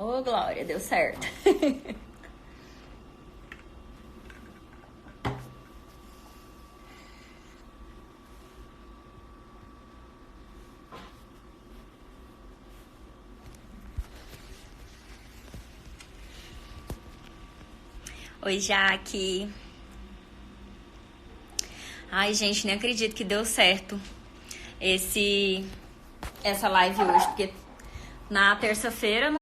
Ô, Glória, deu certo. Oi, Jaque. Ai, gente, nem acredito que deu certo essa live hoje, porque na terça-feira...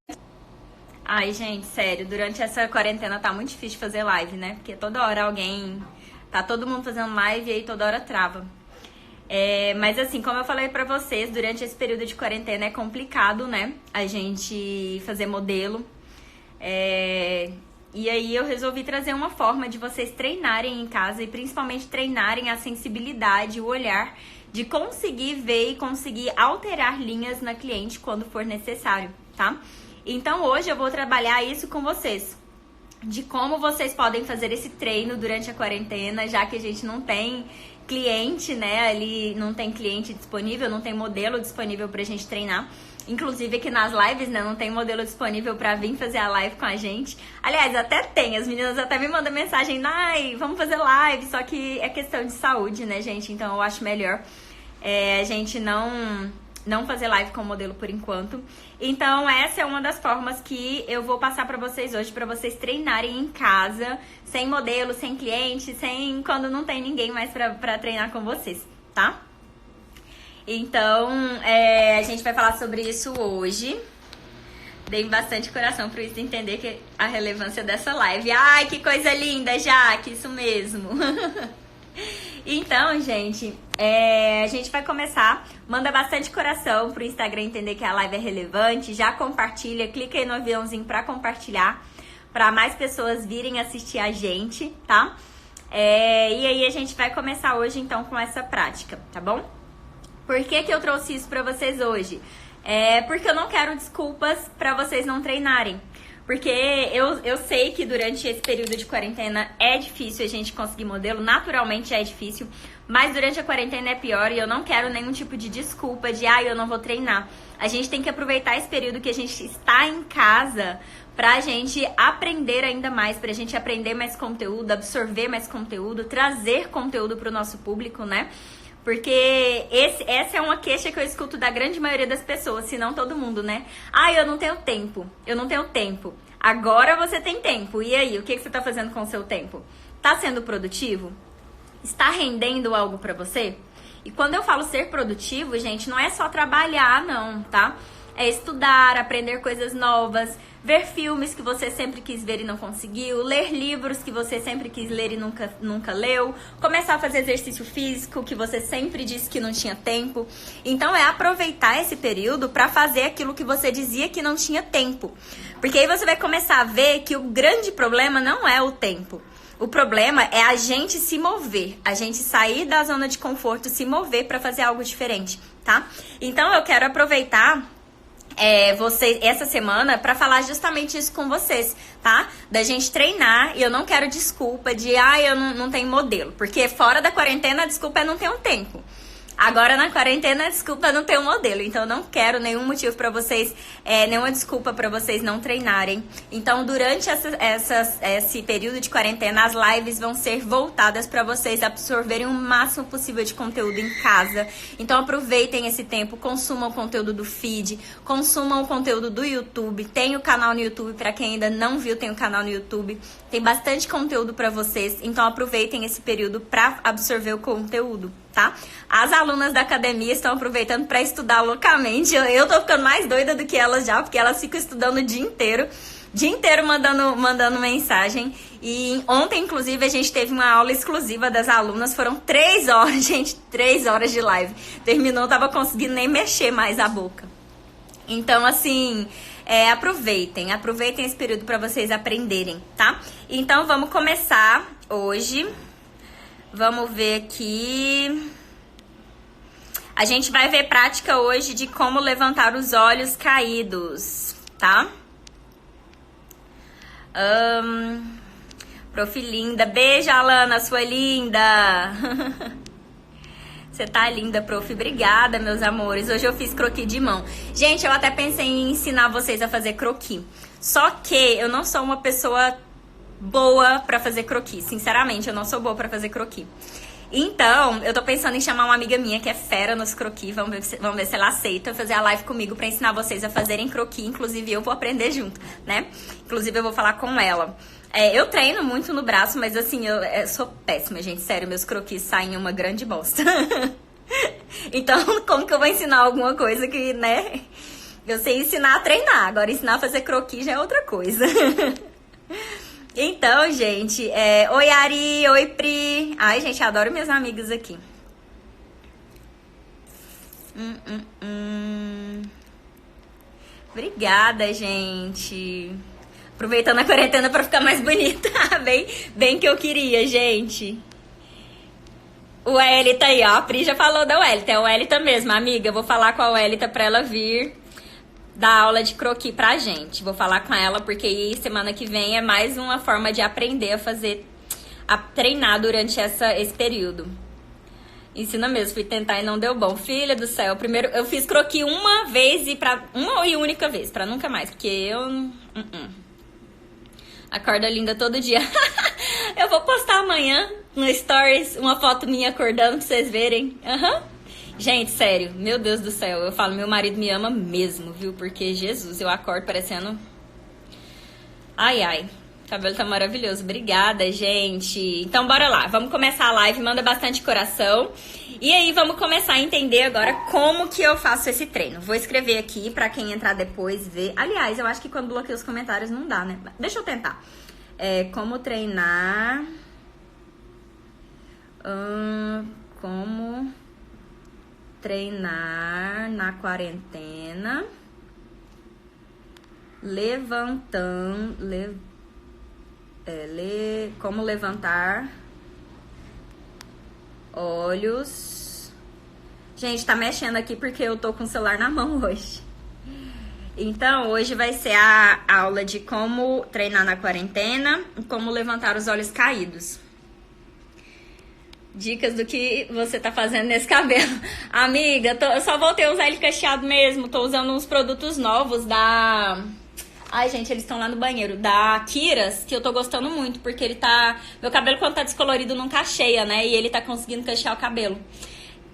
Ai, gente, sério, durante essa quarentena tá muito difícil de fazer live, né? Porque toda hora alguém... Tá todo mundo fazendo live e aí toda hora trava. Mas assim, como eu falei pra vocês, durante esse período de quarentena é complicado, né? A gente fazer modelo. E aí eu resolvi trazer uma forma de vocês treinarem em casa e principalmente treinarem a sensibilidade, o olhar, de conseguir ver e conseguir alterar linhas na cliente quando for necessário, tá? Então hoje eu vou trabalhar isso com vocês, de como vocês podem fazer esse treino durante a quarentena, já que a gente não tem cliente, né? Ali não tem cliente disponível, não tem modelo disponível pra gente treinar. Inclusive aqui nas lives, né, não tem modelo disponível pra vir fazer a live com a gente. Aliás, até tem, as meninas até me mandam mensagem, Nai, vamos fazer live, só que é questão de saúde, né, gente? Então eu acho melhor a gente não fazer live com modelo por enquanto. Então essa é uma das formas que eu vou passar pra vocês hoje, pra vocês treinarem em casa, sem modelo, sem cliente, sem quando não tem ninguém mais pra treinar com vocês, tá? Então, a gente vai falar sobre isso hoje. Dei bastante coração para isso entender que a relevância dessa live. Ai, que coisa linda, Jaque, isso mesmo. Então, gente, a gente vai começar. Manda bastante coração pro Instagram entender que a live é relevante. Já compartilha, clica aí no aviãozinho para compartilhar, para mais pessoas virem assistir a gente, tá? E aí a gente vai começar hoje, então, com essa prática, tá bom? Por que que eu trouxe isso pra vocês hoje? Porque eu não quero desculpas pra vocês não treinarem. Porque eu sei que durante esse período de quarentena é difícil a gente conseguir modelo, naturalmente é difícil, mas durante a quarentena é pior e eu não quero nenhum tipo de desculpa de eu não vou treinar. A gente tem que aproveitar esse período que a gente está em casa pra gente aprender ainda mais, pra gente aprender mais conteúdo, absorver mais conteúdo, trazer conteúdo pro nosso público, né? Porque essa é uma queixa que eu escuto da grande maioria das pessoas, se não todo mundo, né? Eu não tenho tempo, eu não tenho tempo. Agora você tem tempo, e aí? O que você tá fazendo com o seu tempo? Tá sendo produtivo? Está rendendo algo pra você? E quando eu falo ser produtivo, gente, não é só trabalhar, não, tá? É estudar, aprender coisas novas, ver filmes que você sempre quis ver e não conseguiu, ler livros que você sempre quis ler e nunca leu, começar a fazer exercício físico que você sempre disse que não tinha tempo. Então é aproveitar esse período para fazer aquilo que você dizia que não tinha tempo. Porque aí você vai começar a ver que o grande problema não é o tempo. O problema é a gente se mover, a gente sair da zona de conforto, se mover para fazer algo diferente, tá? Então eu quero aproveitar essa semana para falar justamente isso com vocês, tá? Da gente treinar, e eu não quero desculpa de eu não tenho modelo, porque fora da quarentena a desculpa é não ter um tempo. Agora na quarentena a desculpa é não ter um modelo, então eu não quero nenhum motivo para vocês, nenhuma desculpa para vocês não treinarem. Então durante esse período de quarentena as lives vão ser voltadas para vocês absorverem o máximo possível de conteúdo em casa. Então aproveitem esse tempo, consumam o conteúdo do feed, consumam o conteúdo do YouTube. Tem o canal no YouTube, para quem ainda não viu, tem o canal no YouTube. Tem bastante conteúdo para vocês, então aproveitem esse período para absorver o conteúdo, tá? As alunas da academia estão aproveitando para estudar loucamente. Eu tô ficando mais doida do que elas já, porque elas ficam estudando o dia inteiro mandando mensagem. E ontem, inclusive, a gente teve uma aula exclusiva das alunas. Foram 3 horas, gente, 3 horas de live. Terminou, tava conseguindo nem mexer mais a boca. Então, assim, aproveitem esse período para vocês aprenderem, tá? Então, vamos começar hoje. Vamos ver aqui. A gente vai ver prática hoje de como levantar os olhos caídos, tá? Prof. linda. Beijo, Alana, sua linda. Você tá linda, prof. Obrigada, meus amores. Hoje eu fiz croquis de mão. Gente, eu até pensei em ensinar vocês a fazer croquis. Só que eu não sou uma pessoa boa pra fazer croquis. Sinceramente, eu não sou boa pra fazer croquis. Então, eu tô pensando em chamar uma amiga minha que é fera nos croquis. Vamos ver se ela aceita fazer a live comigo pra ensinar vocês a fazerem croquis. Inclusive, eu vou aprender junto, né? Inclusive, eu vou falar com ela. Eu treino muito no braço, mas assim, eu sou péssima, gente. Sério, meus croquis saem uma grande bosta. Então, como que eu vou ensinar alguma coisa que, né? Eu sei ensinar a treinar. Agora, ensinar a fazer croquis já é outra coisa. Então, gente, oi Ari, oi Pri. Ai, gente, adoro meus amigos aqui. Obrigada, gente. Aproveitando a quarentena pra ficar mais bonita. Bem que eu queria, gente. O Welita aí, ó. A Pri já falou da Welita. É o Welita mesmo, amiga. Eu vou falar com a Welita pra ela vir dar aula de croquis pra gente. Vou falar com ela porque aí semana que vem é mais uma forma de aprender a treinar durante esse período. Ensina mesmo, fui tentar e não deu bom. Filha do céu, primeiro eu fiz croquis uma vez uma e única vez, pra nunca mais, porque eu acorda linda todo dia. Eu vou postar amanhã no Stories uma foto minha acordando pra vocês verem. Gente, sério, meu Deus do céu, eu falo, meu marido me ama mesmo, viu? Porque, Jesus, eu acordo parecendo... Ai, o cabelo tá maravilhoso. Obrigada, gente. Então, bora lá, vamos começar a live, manda bastante coração. E aí, vamos começar a entender agora como que eu faço esse treino. Vou escrever aqui pra quem entrar depois ver. Aliás, eu acho que quando bloqueio os comentários não dá, né? Deixa eu tentar. Como treinar... Como... treinar na quarentena, como levantar olhos. Gente, tá mexendo aqui porque eu tô com o celular na mão hoje. Então, hoje vai ser a aula de como treinar na quarentena e como levantar os olhos caídos. Dicas do que você tá fazendo nesse cabelo. Amiga, eu só voltei a usar ele cacheado mesmo. Tô usando uns produtos novos da... Ai, gente, eles estão lá no banheiro. Da Kiras, que eu tô gostando muito. Porque ele tá... Meu cabelo, quando tá descolorido, não cacheia, né? E ele tá conseguindo cachear o cabelo.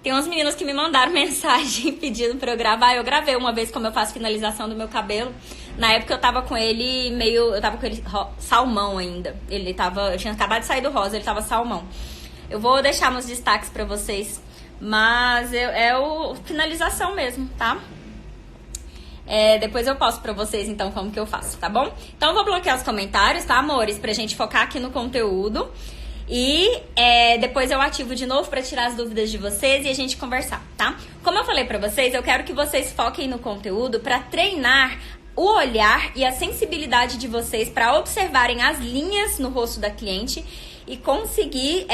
Tem umas meninas que me mandaram mensagem pedindo pra eu gravar. Eu gravei uma vez como eu faço finalização do meu cabelo. Na época eu tava com ele eu tava com ele salmão ainda. Eu tinha acabado de sair do rosa, ele tava salmão. Eu vou deixar nos destaques pra vocês, mas finalização mesmo, tá? Depois eu posto pra vocês, então, como que eu faço, tá bom? Então, eu vou bloquear os comentários, tá, amores? Pra gente focar aqui no conteúdo. E depois eu ativo de novo pra tirar as dúvidas de vocês e a gente conversar, tá? Como eu falei pra vocês, eu quero que vocês foquem no conteúdo pra treinar o olhar e a sensibilidade de vocês pra observarem as linhas no rosto da cliente e conseguir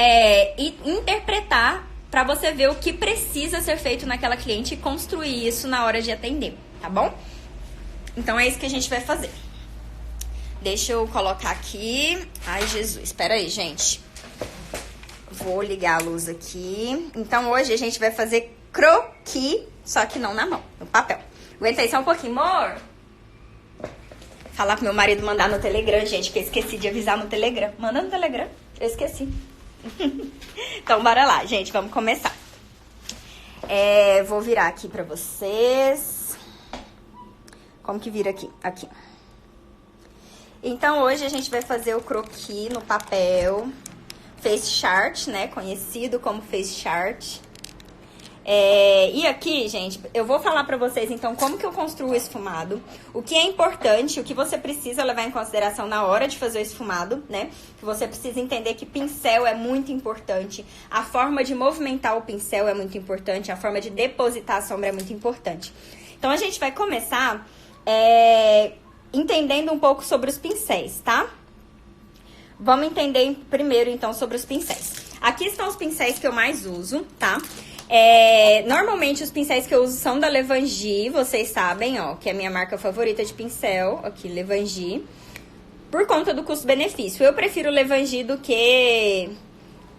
interpretar para você ver o que precisa ser feito naquela cliente e construir isso na hora de atender, tá bom? Então é isso que a gente vai fazer. Deixa eu colocar aqui. Ai, Jesus, espera aí, gente. Vou ligar a luz aqui. Então hoje a gente vai fazer croquis, só que não na mão, no papel. Aguenta aí só um pouquinho, amor. Falar pro meu marido mandar no Telegram, gente, que eu esqueci de avisar no Telegram. Manda no Telegram. Eu esqueci. Então, bora lá, gente. Vamos começar. Vou virar aqui pra vocês. Como que vira aqui? Aqui. Então, hoje a gente vai fazer o croquis no papel. Face chart, né? Conhecido como face chart. E aqui, gente, eu vou falar pra vocês, então, como que eu construo o esfumado, o que é importante, o que você precisa levar em consideração na hora de fazer o esfumado, né? Que você precisa entender que pincel é muito importante, a forma de movimentar o pincel é muito importante, a forma de depositar a sombra é muito importante. Então, a gente vai começar entendendo um pouco sobre os pincéis, tá? Vamos entender primeiro, então, sobre os pincéis. Aqui estão os pincéis que eu mais uso, tá? Normalmente os pincéis que eu uso são da Levangie, vocês sabem, ó, que é a minha marca favorita de pincel, aqui, Levangie, por conta do custo-benefício. Eu prefiro Levangie do que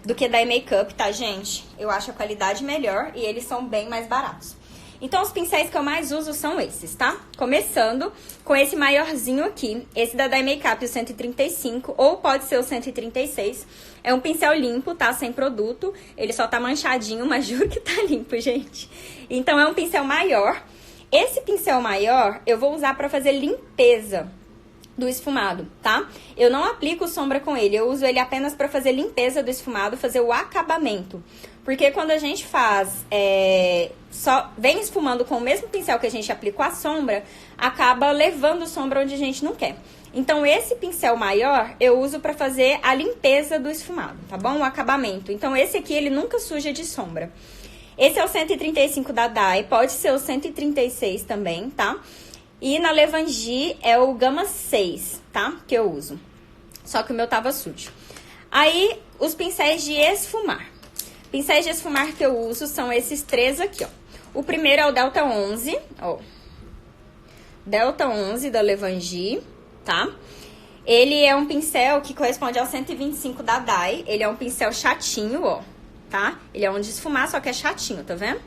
do que da E-Makeup, tá, gente? Eu acho a qualidade melhor e eles são bem mais baratos. Então, os pincéis que eu mais uso são esses, tá? Começando com esse maiorzinho aqui. Esse da Makeup, o 135, ou pode ser o 136. É um pincel limpo, tá? Sem produto. Ele só tá manchadinho, mas juro que tá limpo, gente. Então, é um pincel maior. Esse pincel maior, eu vou usar pra fazer limpeza do esfumado, tá? Eu não aplico sombra com ele, eu uso ele apenas pra fazer limpeza do esfumado, fazer o acabamento. Porque quando a gente faz, só vem esfumando com o mesmo pincel que a gente aplicou a sombra, acaba levando sombra onde a gente não quer. Então, esse pincel maior, eu uso pra fazer a limpeza do esfumado, tá bom? O acabamento. Então, esse aqui, ele nunca suja de sombra. Esse é o 135 da Dai, pode ser o 136 também, tá? E na Levangie é o Gama 6, tá? Que eu uso. Só que o meu tava sujo. Aí, os pincéis de esfumar. Pincéis de esfumar que eu uso são esses três aqui, ó. O primeiro é o Delta 11, ó. Delta 11 da Levangie, tá? Ele é um pincel que corresponde ao 125 da Dai. Ele é um pincel chatinho, ó, tá? Ele é um de esfumar, só que é chatinho, tá vendo?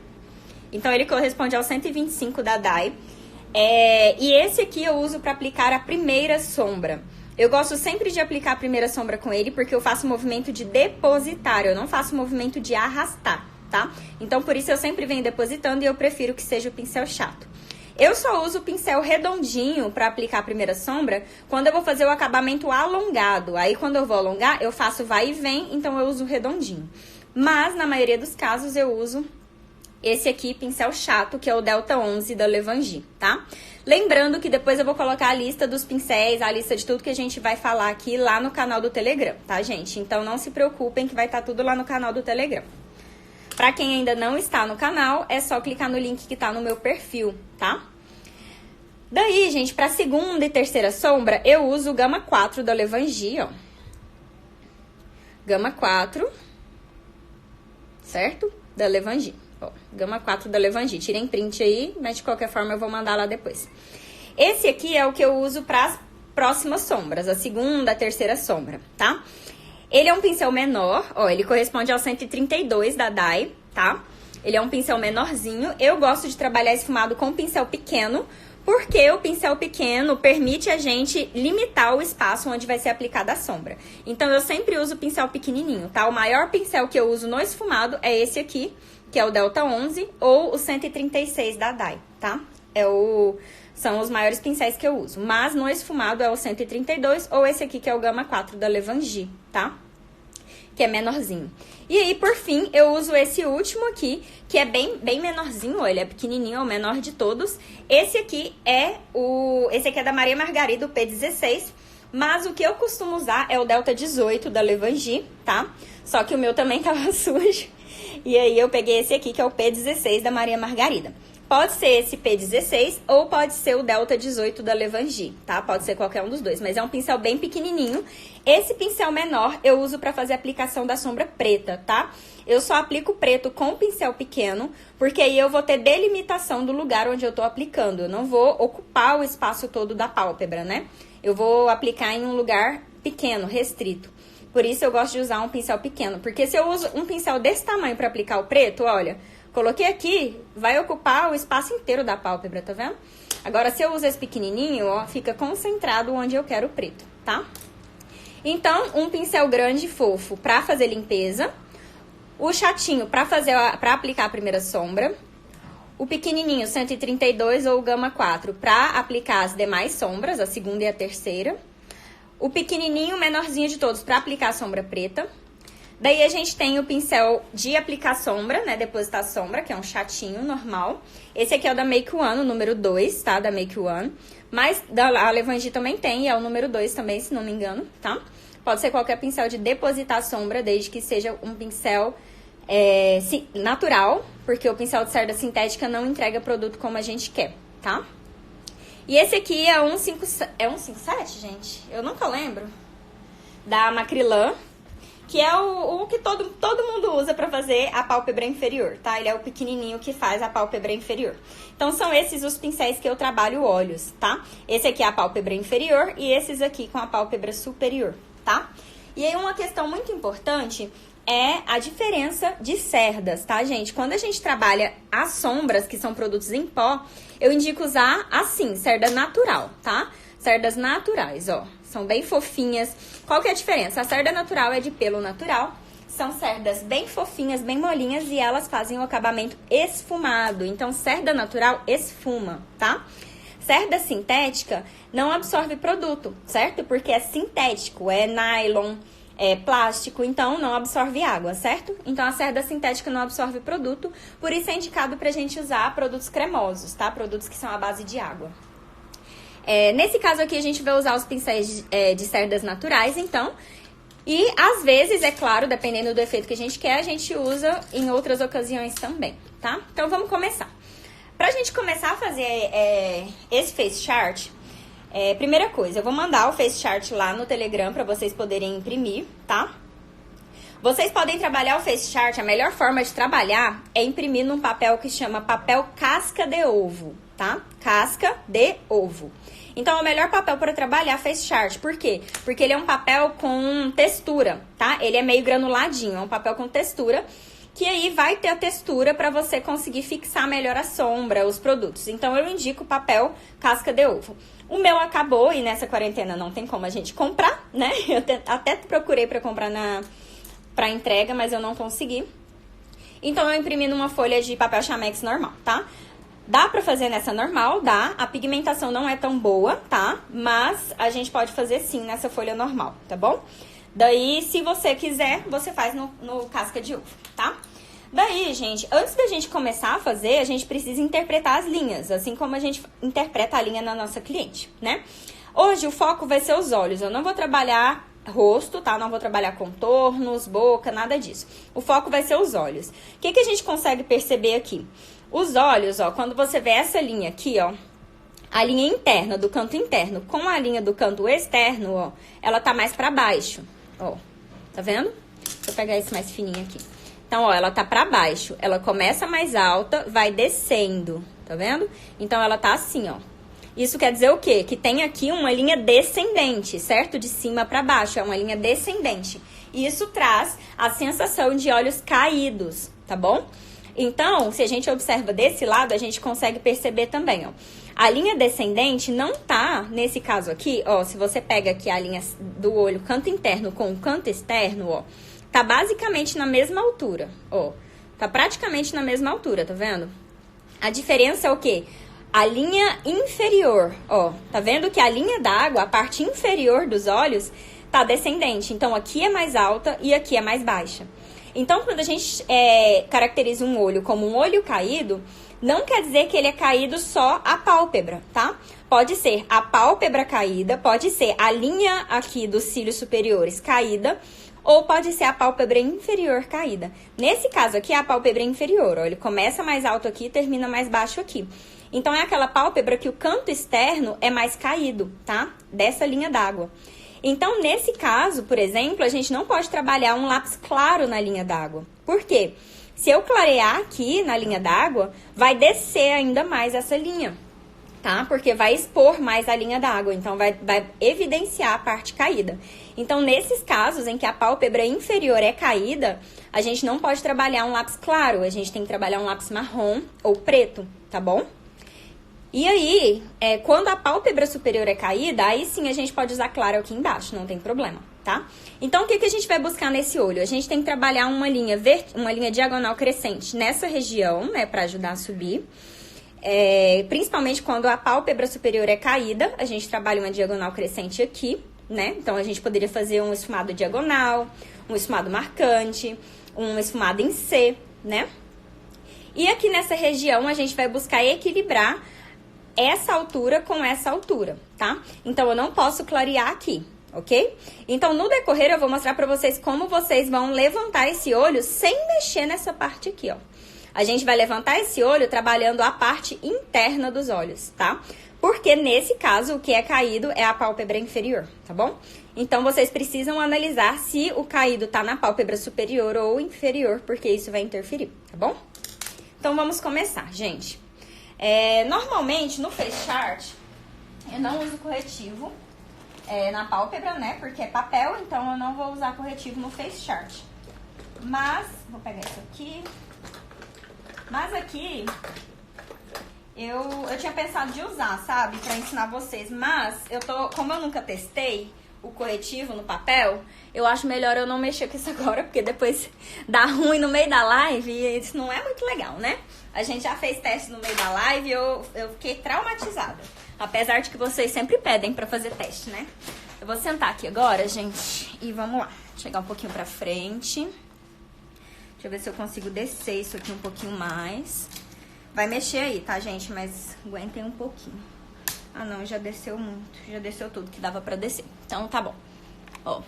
Então, ele corresponde ao 125 da Dai. E esse aqui eu uso pra aplicar a primeira sombra. Eu gosto sempre de aplicar a primeira sombra com ele, porque eu faço movimento de depositar, eu não faço movimento de arrastar, tá? Então, por isso eu sempre venho depositando e eu prefiro que seja o pincel chato. Eu só uso o pincel redondinho pra aplicar a primeira sombra quando eu vou fazer o acabamento alongado. Aí, quando eu vou alongar, eu faço vai e vem, então eu uso o redondinho. Mas, na maioria dos casos, eu uso esse aqui, pincel chato, que é o Delta 11 da Levangie, tá? Lembrando que depois eu vou colocar a lista dos pincéis, a lista de tudo que a gente vai falar aqui lá no canal do Telegram, tá, gente? Então, não se preocupem que vai estar tudo lá no canal do Telegram. Pra quem ainda não está no canal, é só clicar no link que tá no meu perfil, tá? Daí, gente, pra segunda e terceira sombra, eu uso o Gama 4 da Levangie, ó. Gama 4, certo? Da Levangie. Ó, Gama 4 da Levangie. Tirem print aí, mas de qualquer forma eu vou mandar lá depois. Esse aqui é o que eu uso para as próximas sombras, a segunda, a terceira sombra, tá? Ele é um pincel menor, ó, ele corresponde ao 132 da Dai, tá? Ele é um pincel menorzinho. Eu gosto de trabalhar esfumado com pincel pequeno, porque o pincel pequeno permite a gente limitar o espaço onde vai ser aplicada a sombra. Então, eu sempre uso o pincel pequenininho, tá? O maior pincel que eu uso no esfumado é esse aqui, que é o Delta 11 ou o 136 da Dai, tá? São os maiores pincéis que eu uso. Mas no esfumado é o 132 ou esse aqui que é o Gama 4 da Levangie, tá? Que é menorzinho. E aí, por fim, eu uso esse último aqui, que é bem menorzinho, ó, ele é pequenininho, é o menor de todos. Esse aqui é da Maria Margarida, o P16, mas o que eu costumo usar é o Delta 18 da Levangie, tá? Só que o meu também tava sujo. E aí eu peguei esse aqui, que é o P16 da Maria Margarida. Pode ser esse P16 ou pode ser o Delta 18 da Levangie, tá? Pode ser qualquer um dos dois, mas é um pincel bem pequenininho. Esse pincel menor eu uso pra fazer a aplicação da sombra preta, tá? Eu só aplico preto com pincel pequeno, porque aí eu vou ter delimitação do lugar onde eu tô aplicando. Eu não vou ocupar o espaço todo da pálpebra, né? Eu vou aplicar em um lugar pequeno, restrito. Por isso eu gosto de usar um pincel pequeno, porque se eu uso um pincel desse tamanho pra aplicar o preto, olha, coloquei aqui, vai ocupar o espaço inteiro da pálpebra, tá vendo? Agora, se eu uso esse pequenininho, ó, fica concentrado onde eu quero o preto, tá? Então, um pincel grande e fofo pra fazer limpeza, o chatinho pra aplicar a primeira sombra, o pequenininho 132 ou o Gama 4 pra aplicar as demais sombras, a segunda e a terceira, o pequenininho menorzinho de todos pra aplicar a sombra preta. Daí a gente tem o pincel de aplicar sombra, né, depositar sombra, que é um chatinho normal. Esse aqui é o da Make One, o número 2, tá, da Make One. Mas a Levangie também tem, e é o número 2 também, se não me engano, tá? Pode ser qualquer pincel de depositar sombra, desde que seja um pincel natural, porque o pincel de cerda sintética não entrega produto como a gente quer, tá? E esse aqui é um 157, gente? Eu nunca lembro. Da Macrylan, que é o que todo mundo usa pra fazer a pálpebra inferior, tá? Ele é o pequenininho que faz a pálpebra inferior. Então, são esses os pincéis que eu trabalho olhos, tá? Esse aqui é a pálpebra inferior e esses aqui com a pálpebra superior, tá? E aí uma questão muito importante é a diferença de cerdas, tá, gente? Quando a gente trabalha as sombras, que são produtos em pó, eu indico usar assim, cerda natural, tá? Cerdas naturais, ó, são bem fofinhas. Qual que é a diferença? A cerda natural é de pelo natural, são cerdas bem fofinhas, bem molinhas e elas fazem o acabamento esfumado. Então, cerda natural esfuma, tá? Cerda sintética não absorve produto, certo? Porque é sintético, é nylon, é plástico, então não absorve água, certo? Então a cerda sintética não absorve produto, por isso é indicado pra gente usar produtos cremosos, tá? Produtos que são à base de água. Nesse caso aqui a gente vai usar os pincéis de cerdas naturais, então, e às vezes, é claro, dependendo do efeito que a gente quer, a gente usa em outras ocasiões também, tá? Então vamos começar. Pra gente começar a fazer esse face chart, primeira coisa, eu vou mandar o face chart lá no Telegram pra vocês poderem imprimir, tá? Vocês podem trabalhar o face chart, a melhor forma de trabalhar é imprimir num papel que chama papel casca de ovo, tá? Casca de ovo. Então, é o melhor papel para trabalhar face chart. Por quê? Porque ele é um papel com textura, tá? Ele é meio granuladinho, é um papel com textura, que aí vai ter a textura para você conseguir fixar melhor a sombra, os produtos. Então, eu indico o papel casca de ovo. O meu acabou e nessa quarentena não tem como a gente comprar, né? Eu até procurei para comprar para entrega, mas eu não consegui. Então, eu imprimi numa folha de papel chamex normal, tá? Dá pra fazer nessa normal, dá. A pigmentação não é tão boa, tá? Mas a gente pode fazer sim nessa folha normal, tá bom? Daí, se você quiser, você faz no casca de ovo, tá? Daí, gente, antes da gente começar a fazer, a gente precisa interpretar as linhas, assim como a gente interpreta a linha na nossa cliente, né? Hoje o foco vai ser os olhos. Eu não vou trabalhar rosto, tá? Não vou trabalhar contornos, boca, nada disso. O foco vai ser os olhos. O que a gente consegue perceber aqui? Os olhos, ó, quando você vê essa linha aqui, ó, a linha interna do canto interno com a linha do canto externo, ó, ela tá mais pra baixo, ó, tá vendo? Deixa eu pegar esse mais fininho aqui. Então, ó, ela tá pra baixo, ela começa mais alta, vai descendo, tá vendo? Então, ela tá assim, ó. Isso quer dizer o quê? Que tem aqui uma linha descendente, certo? De cima pra baixo, é uma linha descendente. E isso traz a sensação de olhos caídos, tá bom? Então, se a gente observa desse lado, a gente consegue perceber também, ó. A linha descendente não tá, nesse caso aqui, ó, se você pega aqui a linha do olho, canto interno com o canto externo, ó, tá basicamente na mesma altura, ó. Tá praticamente na mesma altura, tá vendo? A diferença é o quê? A linha inferior, ó, tá vendo que a linha d'água, a parte inferior dos olhos, tá descendente. Então, aqui é mais alta e aqui é mais baixa. Então, quando a gente caracteriza um olho como um olho caído, não quer dizer que ele é caído só a pálpebra, tá? Pode ser a pálpebra caída, pode ser a linha aqui dos cílios superiores caída, ou pode ser a pálpebra inferior caída. Nesse caso aqui, é a pálpebra inferior, ó, ele começa mais alto aqui e termina mais baixo aqui. Então, é aquela pálpebra que o canto externo é mais caído, tá? Dessa linha d'água. Então, nesse caso, por exemplo, a gente não pode trabalhar um lápis claro na linha d'água. Por quê? Se eu clarear aqui na linha d'água, vai descer ainda mais essa linha, tá? Porque vai expor mais a linha d'água, então vai evidenciar a parte caída. Então, nesses casos em que a pálpebra inferior é caída, a gente não pode trabalhar um lápis claro, a gente tem que trabalhar um lápis marrom ou preto, tá bom? E aí, quando a pálpebra superior é caída, aí sim a gente pode usar claro aqui embaixo, não tem problema, tá? Então, o que a gente vai buscar nesse olho? A gente tem que trabalhar uma linha diagonal crescente nessa região, né, pra ajudar a subir. Principalmente quando a pálpebra superior é caída, a gente trabalha uma diagonal crescente aqui, né? Então, a gente poderia fazer um esfumado diagonal, um esfumado marcante, um esfumado em C, né? E aqui nessa região, a gente vai buscar equilibrar essa altura com essa altura, tá? Então, eu não posso clarear aqui, ok? Então, no decorrer, eu vou mostrar pra vocês como vocês vão levantar esse olho sem mexer nessa parte aqui, ó. A gente vai levantar esse olho trabalhando a parte interna dos olhos, tá? Porque, nesse caso, o que é caído é a pálpebra inferior, tá bom? Então, vocês precisam analisar se o caído tá na pálpebra superior ou inferior, porque isso vai interferir, tá bom? Então, vamos começar, gente. Normalmente, no face chart, eu não uso corretivo. na pálpebra, né? Porque é papel, então eu não vou usar corretivo no face chart. Mas, vou pegar isso aqui. Mas aqui, eu tinha pensado de usar, sabe? Pra ensinar vocês. Mas, como eu nunca testei o corretivo no papel, eu acho melhor eu não mexer com isso agora, porque depois dá ruim no meio da live e isso não é muito legal, né? A gente já fez teste no meio da live e eu fiquei traumatizada. Apesar de que vocês sempre pedem pra fazer teste, né? Eu vou sentar aqui agora, gente, e vamos lá. Chegar um pouquinho pra frente. Deixa eu ver se eu consigo descer isso aqui um pouquinho mais. Vai mexer aí, tá, gente? Mas aguentem um pouquinho. Ah, não, já desceu muito. Já desceu tudo que dava pra descer. Então, tá bom. Ó.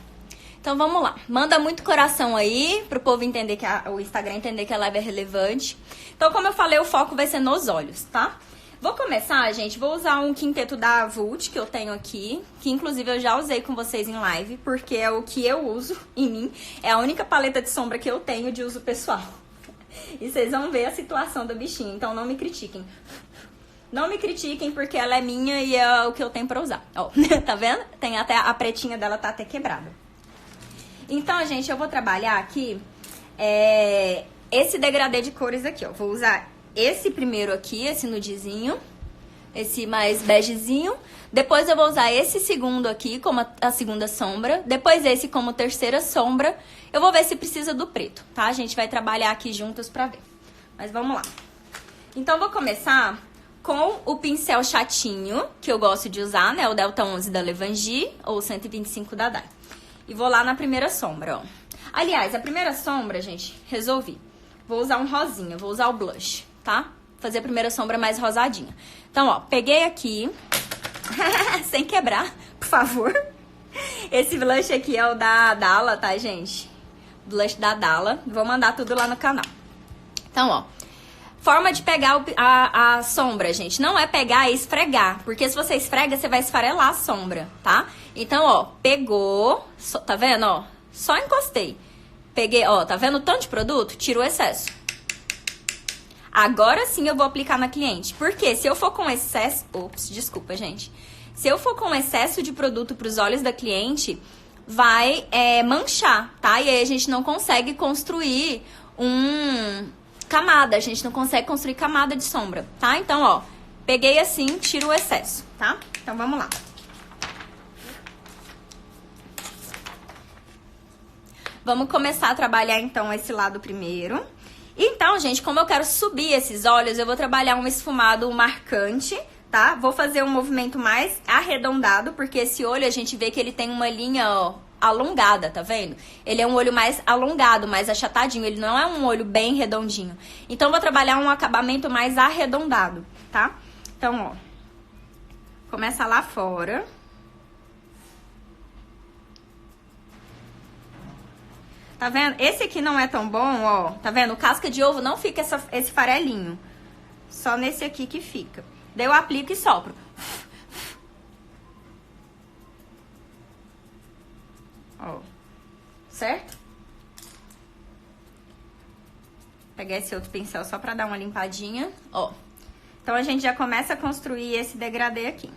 Então, vamos lá. Manda muito coração aí, pro povo entender que o Instagram entender que a live é relevante. Então, como eu falei, o foco vai ser nos olhos, tá? Vou começar, gente, vou usar um quinteto da Vult que eu tenho aqui, que inclusive eu já usei com vocês em live, porque é o que eu uso em mim. É a única paleta de sombra que eu tenho de uso pessoal. E vocês vão ver a situação do bichinho, então não me critiquem. Não me critiquem porque ela é minha e é o que eu tenho pra usar. Ó, tá vendo? Tem até a pretinha dela tá até quebrada. Então, gente, eu vou trabalhar aqui esse degradê de cores aqui, ó. Vou usar esse primeiro aqui, esse nudezinho, esse mais begezinho. Depois eu vou usar esse segundo aqui como a segunda sombra. Depois esse como terceira sombra. Eu vou ver se precisa do preto, tá? A gente vai trabalhar aqui juntos pra ver. Mas vamos lá. Então, vou começar com o pincel chatinho, que eu gosto de usar, né? O Delta 11 da Levangie ou 125 da Dai. E vou lá na primeira sombra, ó. Aliás, a primeira sombra, gente, resolvi. Vou usar um rosinha, vou usar o blush, tá? Fazer a primeira sombra mais rosadinha. Então, ó, peguei aqui, sem quebrar, por favor. Esse blush aqui é o da Dalla, tá, gente? Blush da Dalla. Vou mandar tudo lá no canal. Então, ó, forma de pegar a sombra, gente, não é pegar e esfregar. Porque se você esfrega, você vai esfarelar a sombra, tá? Então, ó, pegou, tá vendo, ó? Só encostei. Peguei, ó, tá vendo o tanto de produto? Tira o excesso. Agora sim eu vou aplicar na cliente. Porque se eu for com excesso... Ops, desculpa, gente. Se eu for com excesso de produto pros olhos da cliente, vai manchar, tá? E aí a gente não consegue construir camada. A gente não consegue construir camada de sombra, tá? Então, ó, peguei assim, tiro o excesso, tá? Então, vamos lá. Vamos começar a trabalhar, então, esse lado primeiro. Então, gente, como eu quero subir esses olhos, eu vou trabalhar um esfumado marcante, tá? Vou fazer um movimento mais arredondado, porque esse olho a gente vê que ele tem uma linha, ó, alongada, tá vendo? Ele é um olho mais alongado, mais achatadinho, ele não é um olho bem redondinho. Então, eu vou trabalhar um acabamento mais arredondado, tá? Então, ó, começa lá fora. Tá vendo? Esse aqui não é tão bom, ó. Tá vendo? O casca de ovo não fica esse farelinho. Só nesse aqui que fica. Daí eu aplico e sopro. Ó. Certo? Pegar esse outro pincel só pra dar uma limpadinha. Ó. Então, a gente já começa a construir esse degradê aqui.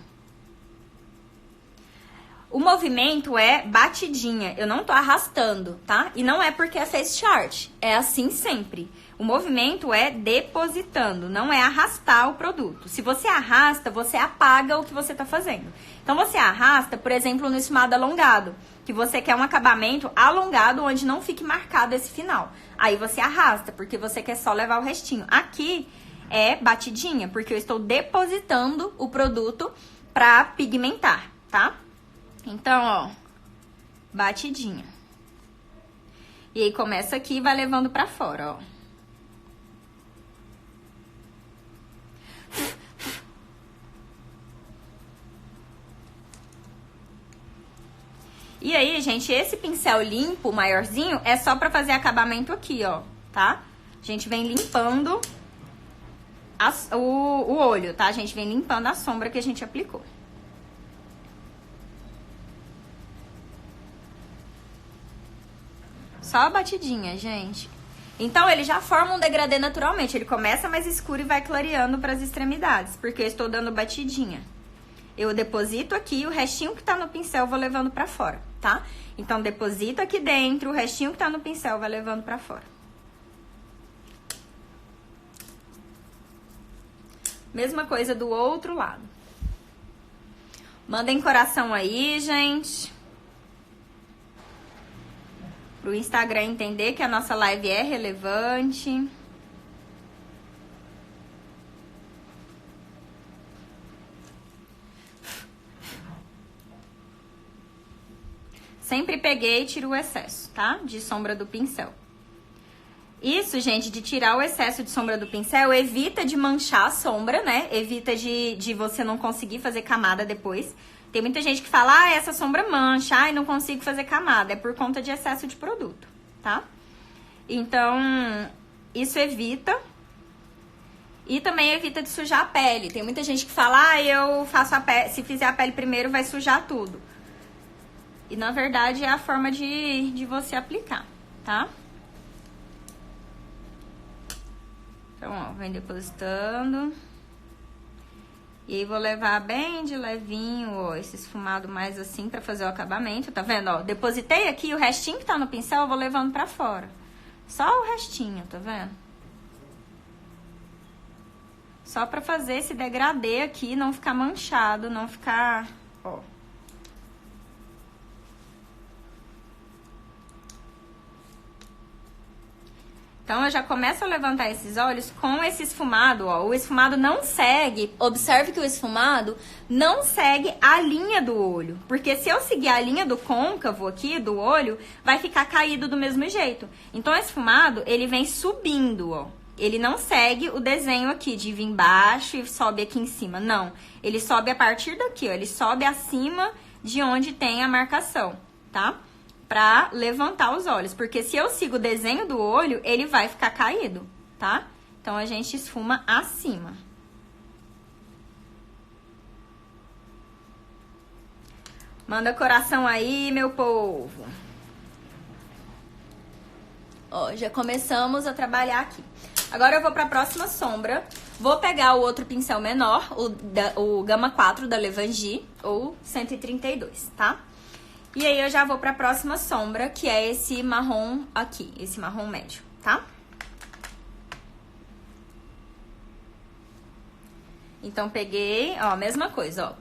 O movimento é batidinha, eu não tô arrastando, tá? E não é porque é face chart, é assim sempre. O movimento é depositando, não é arrastar o produto. Se você arrasta, você apaga o que você tá fazendo. Então, você arrasta, por exemplo, no esfumado alongado, que você quer um acabamento alongado onde não fique marcado esse final. Aí você arrasta, porque você quer só levar o restinho. Aqui é batidinha, porque eu estou depositando o produto pra pigmentar, tá? Então, ó, batidinha. E aí começa aqui e vai levando pra fora, ó. E aí, gente, esse pincel limpo, maiorzinho, é só pra fazer acabamento aqui, ó, tá? A gente vem limpando o olho, tá? A gente vem limpando a sombra que a gente aplicou. Só a batidinha, gente. Então, ele já forma um degradê naturalmente. Ele começa mais escuro e vai clareando para as extremidades, porque eu estou dando batidinha. eu deposito aqui, o restinho que tá no pincel eu vou levando pra fora, tá? Então, deposito aqui dentro, o restinho que tá no pincel vai levando pra fora. Mesma coisa do outro lado. Mandem coração aí, gente. Pro Instagram entender que a nossa live é relevante. Sempre peguei e tiro o excesso, tá? De sombra do pincel. Isso, gente, de tirar o excesso de sombra do pincel, evita de manchar a sombra, né? Evita de você não conseguir fazer camada depois. Tem muita gente que fala, ah, essa sombra mancha, ai, não consigo fazer camada. É por conta de excesso de produto, tá? Então, isso evita. E também evita de sujar a pele. Tem muita gente que fala, ah, eu faço a pele, se fizer a pele primeiro vai sujar tudo. E na verdade é a forma de você aplicar, tá? Então, ó, vem depositando. E aí vou levar bem de levinho, ó, esse esfumado mais assim pra fazer o acabamento, tá vendo, ó? Depositei aqui, o restinho que tá no pincel eu vou levando pra fora. Só o restinho, tá vendo? Só pra fazer esse degradê aqui, não ficar manchado, não ficar, ó. Então, eu já começo a levantar esses olhos com esse esfumado, ó. O esfumado não segue, observe que o esfumado não segue a linha do olho. Porque se eu seguir a linha do côncavo aqui, do olho, vai ficar caído do mesmo jeito. Então, o esfumado, ele vem subindo, ó. Ele não segue o desenho aqui de vir embaixo e sobe aqui em cima, não. Ele sobe a partir daqui, ó. Ele sobe acima de onde tem a marcação, tá? Pra levantar os olhos, porque se eu sigo o desenho do olho, ele vai ficar caído, tá? Então, a gente esfuma acima. Manda coração aí, meu povo. Ó, já começamos a trabalhar aqui. Agora eu vou pra próxima sombra. Vou pegar o outro pincel menor, o Gama 4 da Levangie, ou 132, tá? E aí eu já vou pra próxima sombra, que é esse marrom aqui, esse marrom médio, tá? Então, peguei, ó, mesma coisa, ó.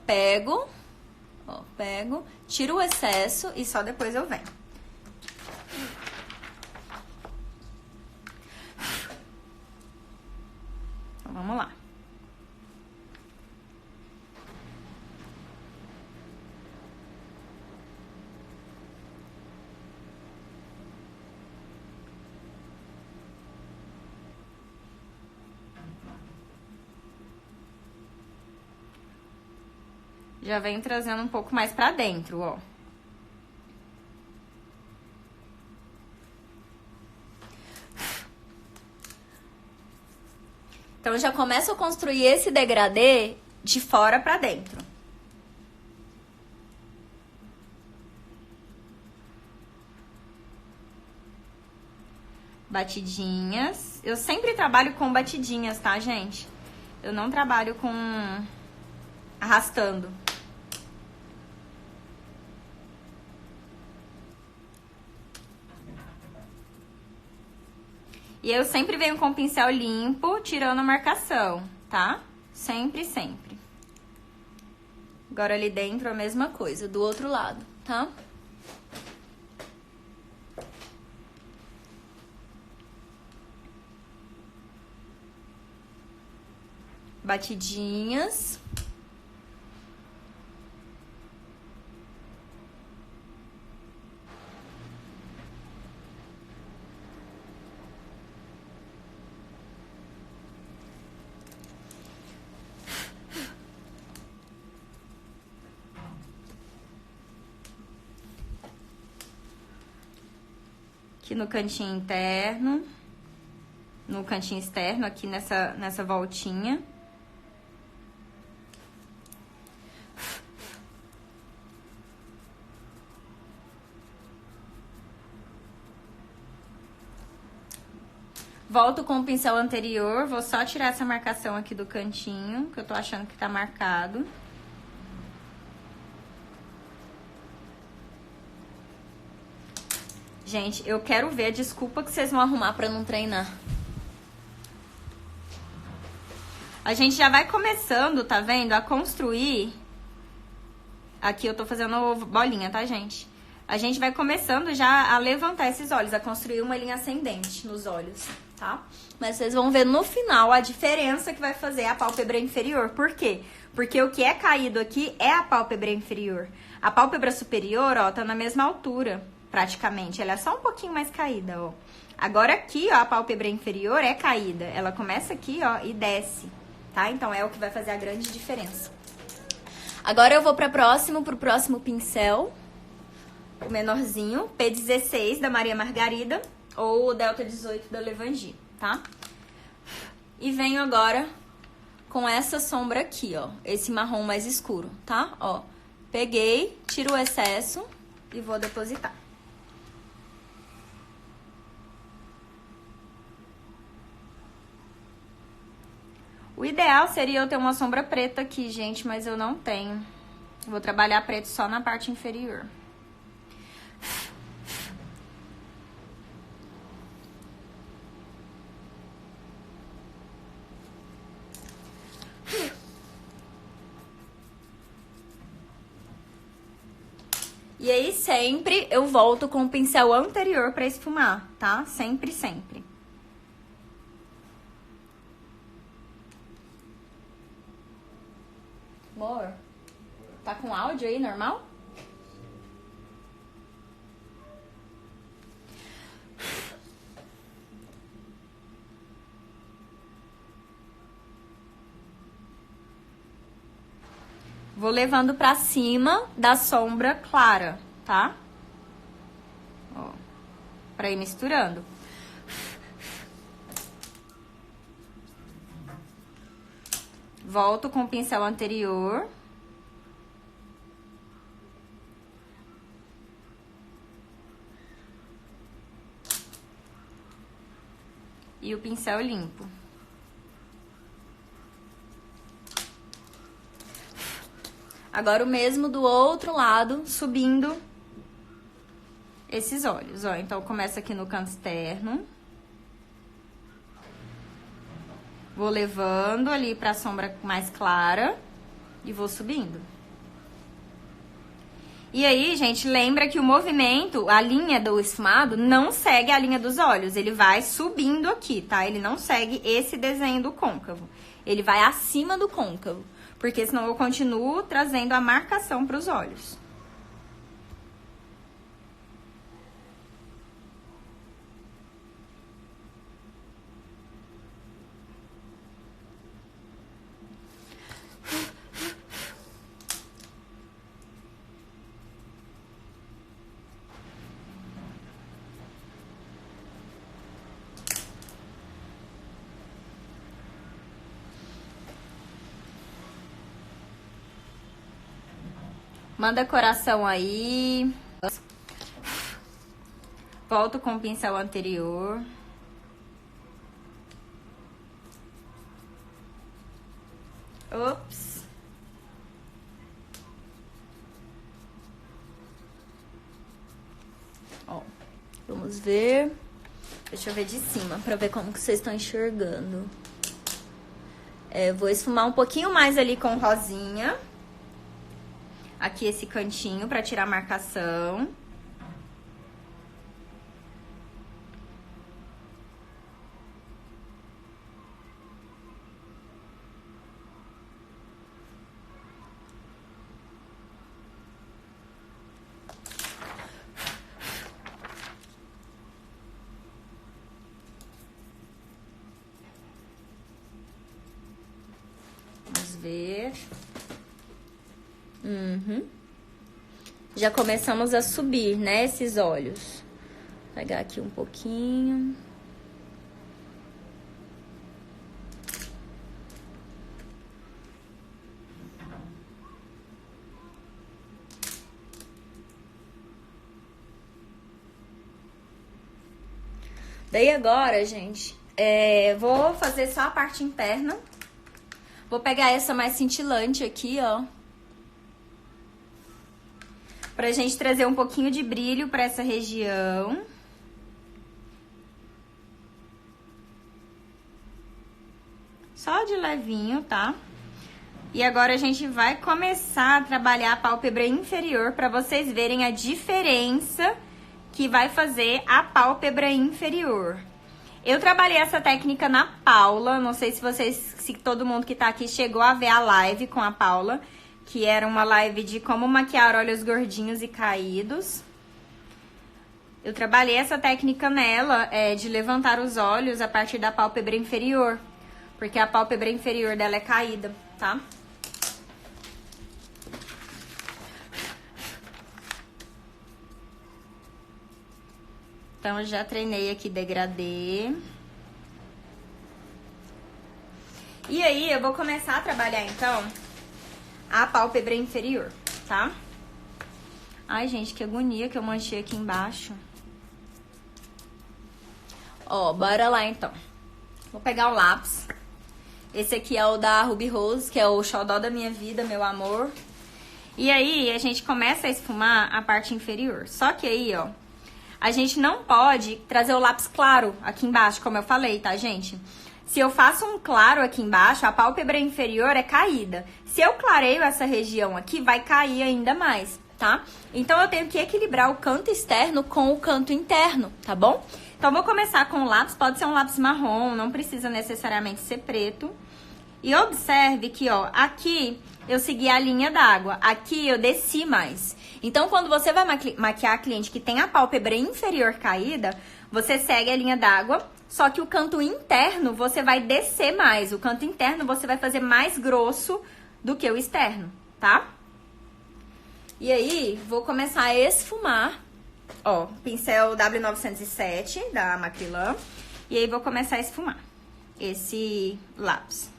Pego, tiro o excesso e só depois eu venho. Então, vamos lá. Já vem trazendo um pouco mais pra dentro, ó. Então, eu já começo a construir esse degradê de fora pra dentro. Batidinhas. Eu sempre trabalho com batidinhas, tá, gente? Eu não trabalho com arrastando. E eu sempre venho com o pincel limpo, tirando a marcação, tá? Sempre, sempre. Agora ali dentro a mesma coisa, do outro lado, tá? Batidinhas. Aqui no cantinho interno, no cantinho externo, aqui nessa voltinha. Volto com o pincel anterior, vou só tirar essa marcação aqui do cantinho, que eu tô achando que tá marcado. Gente, eu quero ver a desculpa que vocês vão arrumar pra não treinar. A gente já vai começando, tá vendo? A construir. Aqui eu tô fazendo bolinha, tá, gente? A gente vai começando já a levantar esses olhos, a construir uma linha ascendente nos olhos, tá? Mas vocês vão ver no final a diferença que vai fazer a pálpebra inferior. Por quê? Porque o que é caído aqui é a pálpebra inferior. A pálpebra superior, ó, tá na mesma altura, praticamente. Ela é só um pouquinho mais caída, ó. Agora aqui, ó, a pálpebra inferior é caída. Ela começa aqui, ó, e desce, tá? Então é o que vai fazer a grande diferença. Agora eu vou pro próximo pincel. O menorzinho, P16 da Maria Margarida ou o Delta 18 da Levangie, tá? E venho agora com essa sombra aqui, ó, esse marrom mais escuro, tá? Ó, peguei, tiro o excesso e vou depositar. O ideal seria eu ter uma sombra preta aqui, gente, mas eu não tenho. Vou trabalhar preto só na parte inferior. E aí sempre eu volto com o pincel anterior pra esfumar, tá? Sempre, sempre. Amor, tá com áudio aí, normal? Vou levando pra cima da sombra clara, tá? Ó, pra ir misturando. Volto com o pincel anterior. E o pincel limpo. Agora o mesmo do outro lado, subindo esses olhos, ó. Então, começa aqui no canto externo. Vou levando ali pra sombra mais clara e vou subindo. E aí, gente, lembra que o movimento, a linha do esfumado, não segue a linha dos olhos. Ele vai subindo aqui, tá? Ele não segue esse desenho do côncavo. Ele vai acima do côncavo. Porque senão eu continuo trazendo a marcação para os olhos. Manda coração aí. Volto com o pincel anterior. Ops. Ó, vamos ver. Deixa eu ver de cima, pra ver como que vocês estão enxergando. Vou esfumar um pouquinho mais ali com rosinha. Aqui esse cantinho pra tirar a marcação. Vamos ver. Já começamos a subir, né, esses olhos. Vou pegar aqui um pouquinho. Daí agora, gente, vou fazer só a parte interna. Vou pegar essa mais cintilante aqui, ó. Pra gente trazer um pouquinho de brilho pra essa região. levinho, tá? E agora a gente vai começar a trabalhar a pálpebra inferior para vocês verem a diferença que vai fazer a pálpebra inferior. Eu trabalhei essa técnica na Paula, não sei se todo mundo que tá aqui chegou a ver a live com a Paula, que era uma live de como maquiar olhos gordinhos e caídos. Eu trabalhei essa técnica nela, de levantar os olhos a partir da pálpebra inferior, porque a pálpebra inferior dela é caída, tá? Então, eu já treinei aqui degradê. E aí, eu vou começar a trabalhar, então, a pálpebra inferior, tá? Ai, gente, que agonia que eu manchei aqui embaixo. Ó, bora lá, então. Vou pegar o lápis. Esse aqui é o da Ruby Rose, que é o xodó da minha vida, meu amor. E aí, a gente começa a esfumar a parte inferior. Só que aí, ó, a gente não pode trazer o lápis claro aqui embaixo, como eu falei, tá, gente? Se eu faço um claro aqui embaixo, a pálpebra inferior é caída. Se eu clareio essa região aqui, vai cair ainda mais, tá? Então, eu tenho que equilibrar o canto externo com o canto interno, tá bom? Então, vou começar com o lápis, pode ser um lápis marrom, não precisa necessariamente ser preto. E observe que, ó, aqui eu segui a linha d'água, aqui eu desci mais. Então, quando você vai maquiar a cliente que tem a pálpebra inferior caída, você segue a linha d'água, só que o canto interno você vai descer mais. O canto interno você vai fazer mais grosso do que o externo, tá? E aí, vou começar a esfumar, ó, pincel W907 da Macrylan. E aí, vou começar a esfumar esse lápis.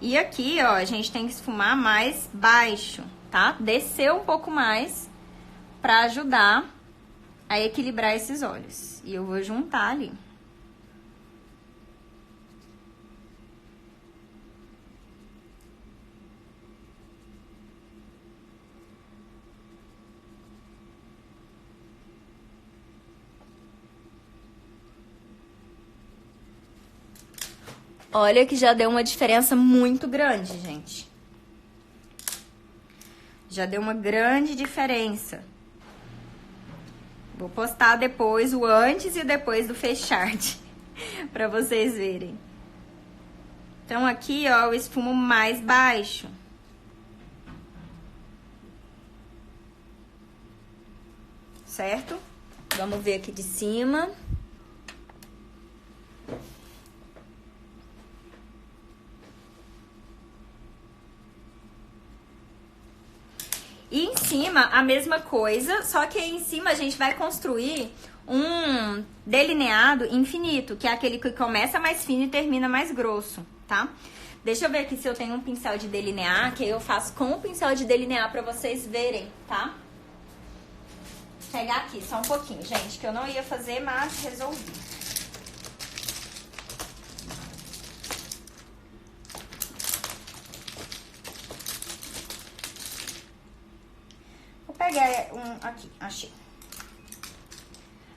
E aqui, ó, a gente tem que esfumar mais baixo, tá? Descer um pouco mais pra ajudar a equilibrar esses olhos. E eu vou juntar ali. Olha que já deu uma diferença muito grande, gente. Já deu uma grande diferença. Vou postar depois o antes e depois do fecharte, pra vocês verem. Então, aqui, ó, eu esfumo mais baixo. Certo? Vamos ver aqui de cima. E em cima, a mesma coisa, só que aí em cima a gente vai construir um delineado infinito, que é aquele que começa mais fino e termina mais grosso, tá? Deixa eu ver aqui se eu tenho um pincel de delinear, que aí eu faço com o pincel de delinear pra vocês verem, tá? Vou pegar aqui só um pouquinho, gente, que eu não ia fazer, mas resolvi. Pegar um aqui, achei.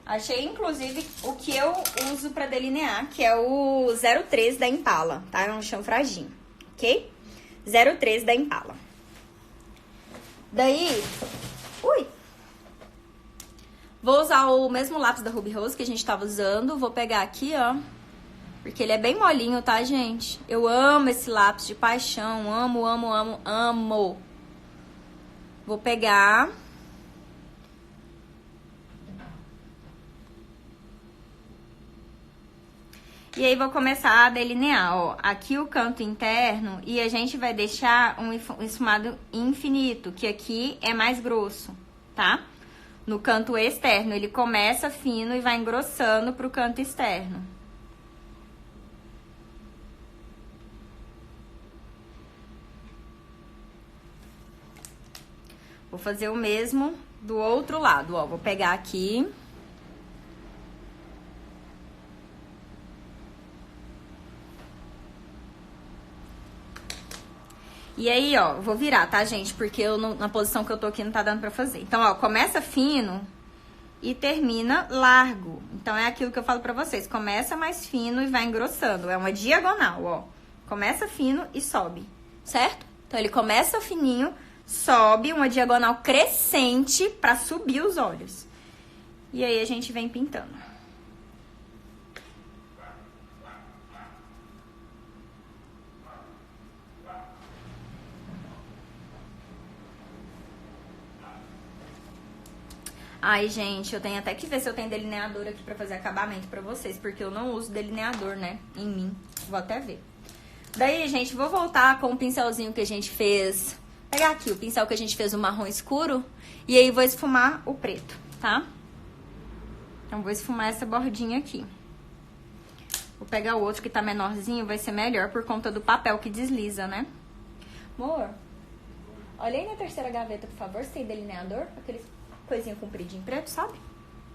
Achei, inclusive, o que eu uso pra delinear, que é o 03 da Impala, tá? É um chanfradinho, ok? 03 da Impala. Daí, vou usar o mesmo lápis da Ruby Rose que a gente tava usando. Vou pegar aqui, ó, porque ele é bem molinho, tá, gente? Eu amo esse lápis de paixão, amo, amo, amo, amo. Vou pegar. E aí, vou começar a delinear, ó. Aqui o canto interno e a gente vai deixar um esfumado infinito, que aqui é mais grosso, tá? No canto externo, ele começa fino e vai engrossando pro canto externo. Vou fazer o mesmo do outro lado, ó. Vou pegar aqui. E aí, ó, vou virar, tá, gente? Porque eu na posição que eu tô aqui não tá dando pra fazer. Então, ó, começa fino e termina largo. Então, é aquilo que eu falo pra vocês. Começa mais fino e vai engrossando. É uma diagonal, ó. Começa fino e sobe, certo? Então, ele começa fininho, sobe, uma diagonal crescente pra subir os olhos. E aí, a gente vem pintando. Ai, gente, eu tenho até que ver se eu tenho delineador aqui pra fazer acabamento pra vocês, porque eu não uso delineador, né, em mim. Vou até ver. Daí, gente, vou voltar com o pincelzinho que a gente fez. Vou pegar aqui o pincel que a gente fez o marrom escuro e aí vou esfumar o preto, tá? Então, vou esfumar essa bordinha aqui. Vou pegar o outro que tá menorzinho, vai ser melhor por conta do papel que desliza, né? Amor, olha aí na terceira gaveta, por favor, se tem delineador, aquele coisinha compridinho preto, sabe?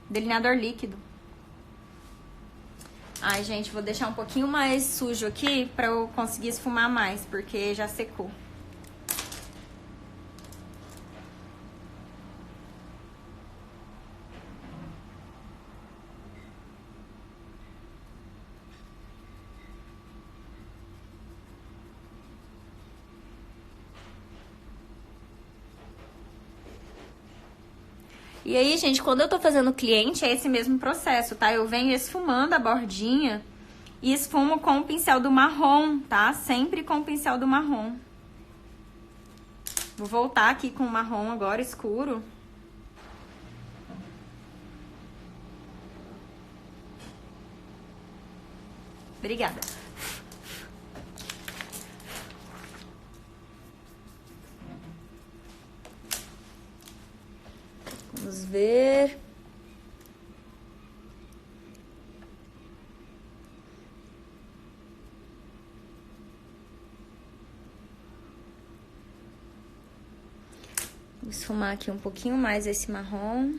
Delineador líquido. Ai, gente, vou deixar um pouquinho mais sujo aqui pra eu conseguir esfumar mais, porque já secou. E aí, gente, quando eu tô fazendo cliente, é esse mesmo processo, tá? Eu venho esfumando a bordinha e esfumo com o pincel do marrom, tá? Sempre com o pincel do marrom. Vou voltar aqui com o marrom agora, escuro. Obrigada. Vamos ver. Vou esfumar aqui um pouquinho mais esse marrom.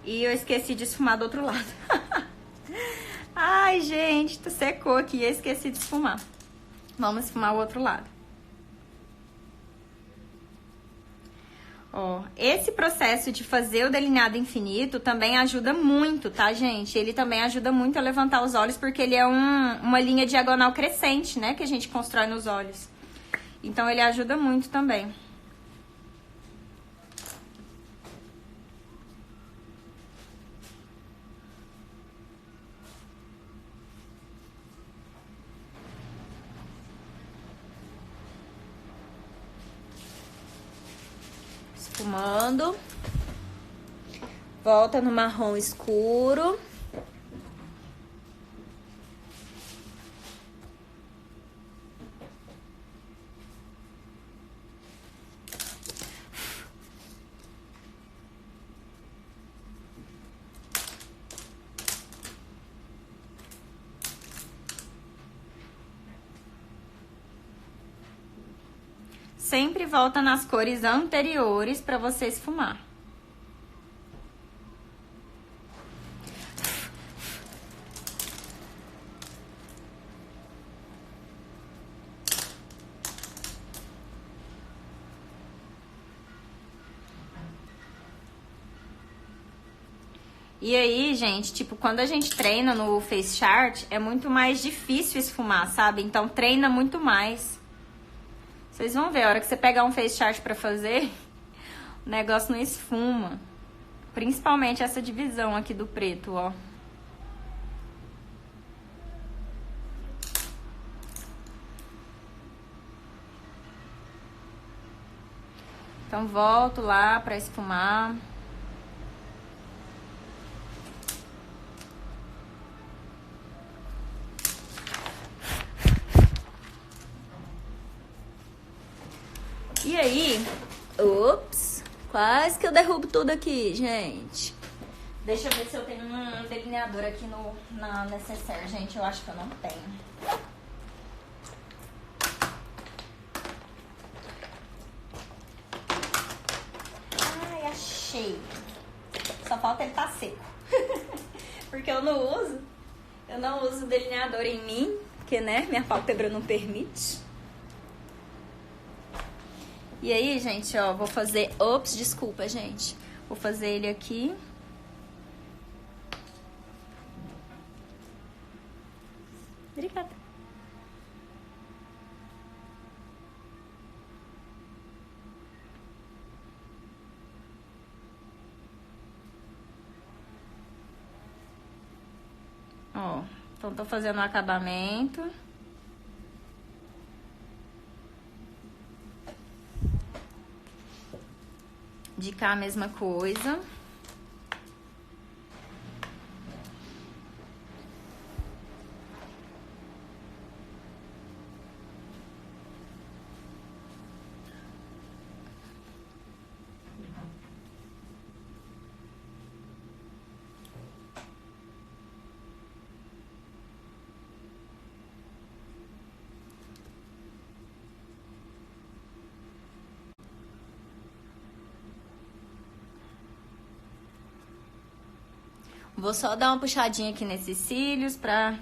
E eu esqueci de esfumar do outro lado. Ai, gente, secou aqui, eu esqueci de esfumar. Vamos esfumar o outro lado. Ó, esse processo de fazer o delineado infinito também ajuda muito, tá, gente? Ele também ajuda muito a levantar os olhos, porque ele é uma linha diagonal crescente, né, que a gente constrói nos olhos. Então, ele ajuda muito também. Esfumando. Volta no marrom escuro. Sempre volta nas cores anteriores para você esfumar. E aí, gente, tipo, quando a gente treina no Face Chart, é muito mais difícil esfumar, sabe? Então, treina muito mais. Vocês vão ver, a hora que você pegar um Face Chart pra fazer, o negócio não esfuma. Principalmente essa divisão aqui do preto, ó. Então, volto lá pra esfumar. E aí, ups, quase que eu derrubo tudo aqui, gente. Deixa eu ver se eu tenho um delineador aqui na necessaire, gente. Eu acho que eu não tenho. Ai, achei. Só falta ele estar seco. porque eu não uso delineador em mim, porque, né, minha pálpebra não permite. E aí, gente, ó, vou fazer... Ops, desculpa, gente. Vou fazer ele aqui. Obrigada. Ó, então tô fazendo o acabamento. De cá a mesma coisa. Vou só dar uma puxadinha aqui nesses cílios pra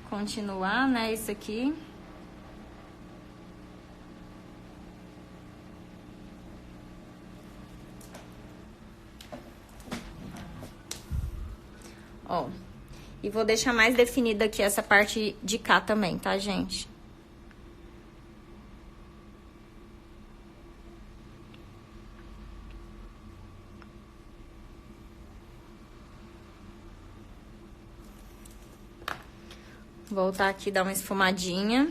continuar, né, isso aqui. Ó, e vou deixar mais definida aqui essa parte de cá também, tá, gente? Voltar aqui, dar uma esfumadinha.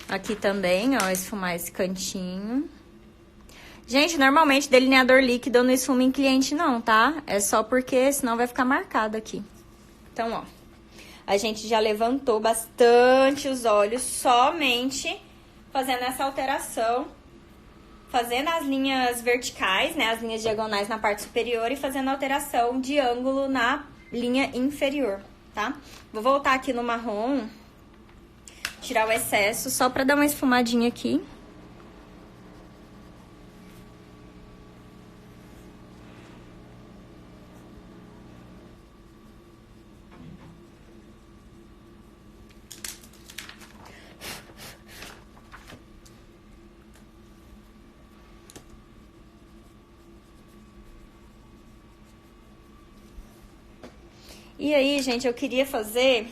Aqui também, ó, esfumar esse cantinho. Gente, normalmente delineador líquido eu não esfumo em cliente não, tá? É só porque senão vai ficar marcado aqui. Então, ó, a gente já levantou bastante os olhos somente fazendo essa alteração, fazendo as linhas verticais, né, as linhas diagonais na parte superior e fazendo a alteração de ângulo na linha inferior, tá? Vou voltar aqui no marrom, tirar o excesso, só pra dar uma esfumadinha aqui. E aí, gente, eu queria fazer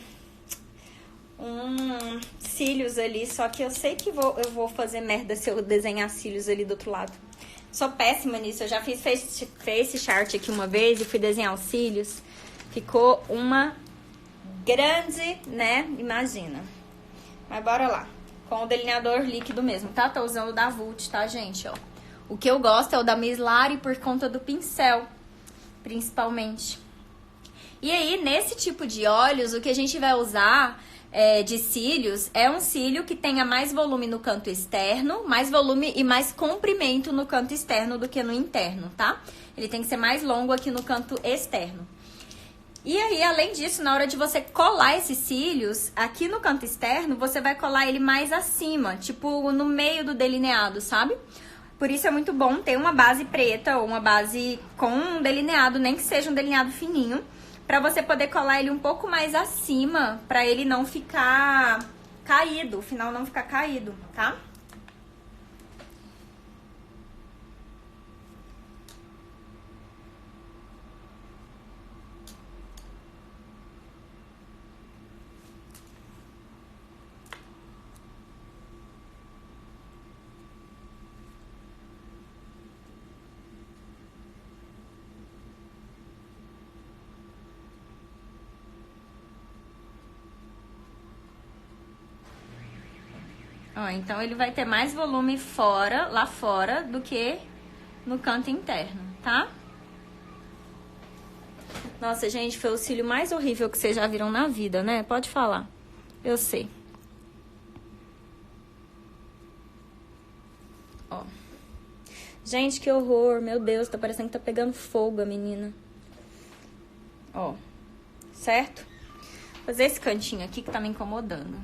cílios ali, só que eu sei que eu vou fazer merda se eu desenhar cílios ali do outro lado. Sou péssima nisso, eu já fiz face chart aqui uma vez e fui desenhar os cílios. Ficou uma grande, né? Imagina. Mas bora lá. Com o delineador líquido mesmo, tá? Tô usando o da Vult, tá, gente? Ó. O que eu gosto é o da Mislari por conta do pincel, principalmente. E aí, nesse tipo de olhos, o que a gente vai usar de cílios é um cílio que tenha mais volume no canto externo, mais volume e mais comprimento no canto externo do que no interno, tá? Ele tem que ser mais longo aqui no canto externo. E aí, além disso, na hora de você colar esses cílios, aqui no canto externo, você vai colar ele mais acima, tipo no meio do delineado, sabe? Por isso é muito bom ter uma base preta ou uma base com um delineado, nem que seja um delineado fininho, pra você poder colar ele um pouco mais acima, pra ele não ficar caído, o final não ficar caído, tá? Ó, então ele vai ter mais volume fora, lá fora, do que no canto interno, tá? Nossa, gente, foi o cílio mais horrível que vocês já viram na vida, né? Pode falar. Eu sei. Ó. Gente, que horror. Meu Deus, tá parecendo que tá pegando fogo a menina. Ó, certo? Vou fazer esse cantinho aqui que tá me incomodando.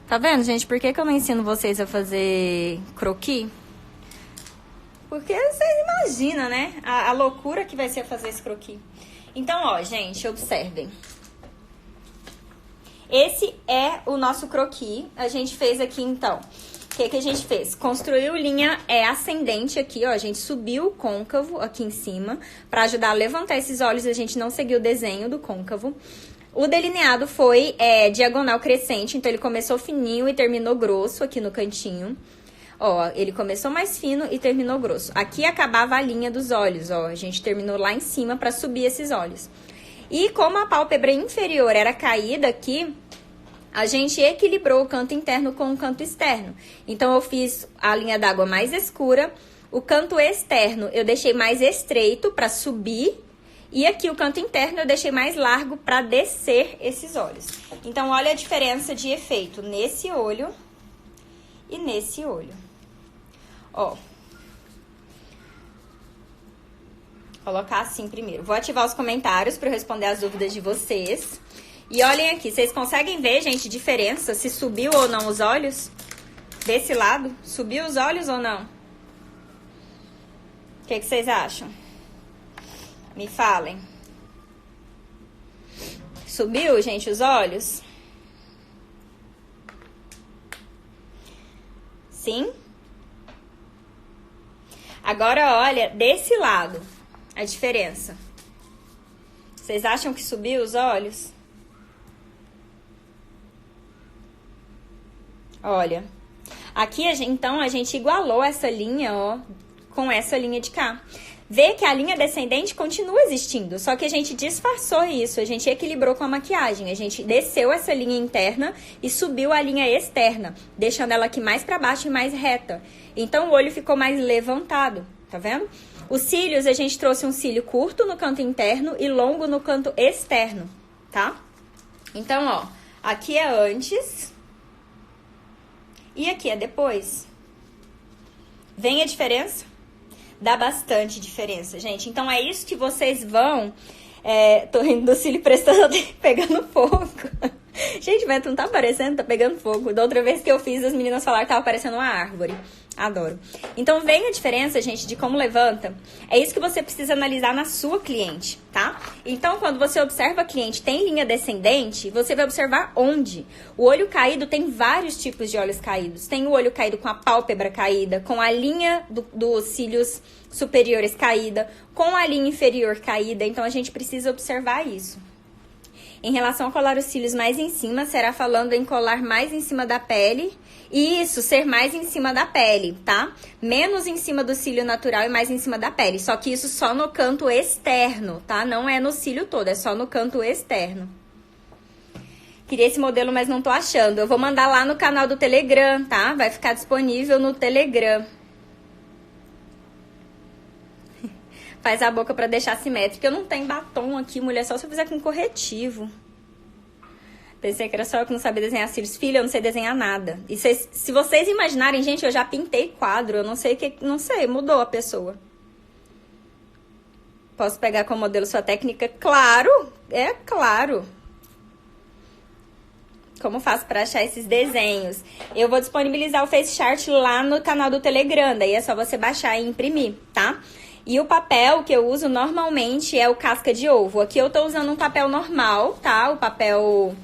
Tá vendo, gente? Por que eu não ensino vocês a fazer croquis? Porque vocês imaginam, né? A loucura que vai ser fazer esse croquis. Então, ó, gente, observem. Esse é o nosso croquis. A gente fez aqui, então. O que a gente fez? Construiu linha ascendente aqui, ó. A gente subiu o côncavo aqui em cima. Pra ajudar a levantar esses olhos, a gente não seguiu o desenho do côncavo. O delineado foi diagonal crescente, então ele começou fininho e terminou grosso aqui no cantinho. Ó, ele começou mais fino e terminou grosso. Aqui acabava a linha dos olhos, ó. A gente terminou lá em cima pra subir esses olhos. E como a pálpebra inferior era caída aqui, a gente equilibrou o canto interno com o canto externo. Então, eu fiz a linha d'água mais escura. O canto externo eu deixei mais estreito pra subir. E aqui o canto interno eu deixei mais largo para descer esses olhos. Então, olha a diferença de efeito nesse olho e nesse olho. Ó. Vou colocar assim primeiro. Vou ativar os comentários para eu responder as dúvidas de vocês. E olhem aqui, vocês conseguem ver, gente, diferença se subiu ou não os olhos? Desse lado, subiu os olhos ou não? O que vocês acham? Me falem. Subiu, gente, os olhos? Sim? Agora, olha, desse lado, a diferença. Vocês acham que subiu os olhos? Olha. Aqui, então, a gente igualou essa linha, ó, com essa linha de cá. Vê que a linha descendente continua existindo, só que a gente disfarçou isso, a gente equilibrou com a maquiagem, a gente desceu essa linha interna e subiu a linha externa, deixando ela aqui mais pra baixo e mais reta. Então, o olho ficou mais levantado, tá vendo? Os cílios, a gente trouxe um cílio curto no canto interno e longo no canto externo, tá? Então, ó, aqui é antes e aqui é depois. Vem a diferença? Dá bastante diferença, gente. Então, é isso que vocês vão... tô rindo do cílio prestando, pegando fogo. Gente, mas não tá aparecendo, tá pegando fogo. Da outra vez que eu fiz, as meninas falaram que tava parecendo uma árvore. Adoro. Então, vem a diferença, gente, de como levanta. É isso que você precisa analisar na sua cliente, tá? Então, quando você observa a cliente tem linha descendente, você vai observar onde. O olho caído tem vários tipos de olhos caídos. Tem o olho caído com a pálpebra caída, com a linha dos cílios superiores caída, com a linha inferior caída. Então, a gente precisa observar isso. Em relação a colar os cílios mais em cima, será falando em colar mais em cima da pele. Isso, ser mais em cima da pele, tá? Menos em cima do cílio natural e mais em cima da pele. Só que isso só no canto externo, tá? Não é no cílio todo, é só no canto externo. Queria esse modelo, mas não tô achando. Eu vou mandar lá no canal do Telegram, tá? Vai ficar disponível no Telegram. Faz a boca pra deixar simétrica. Eu não tenho batom aqui, mulher, só se eu fizer com corretivo. Pensei que era só eu que não sabia desenhar cílios. Filha, eu não sei desenhar nada. E se vocês imaginarem, gente, eu já pintei quadro. Eu não sei o que... Não sei, mudou a pessoa. Posso pegar como modelo sua técnica? Claro, é claro. Como faço pra achar esses desenhos? Eu vou disponibilizar o Face Chart lá no canal do Telegram. Daí é só você baixar e imprimir, tá? E o papel que eu uso normalmente é o casca de ovo. Aqui eu tô usando um papel normal, tá? O papel...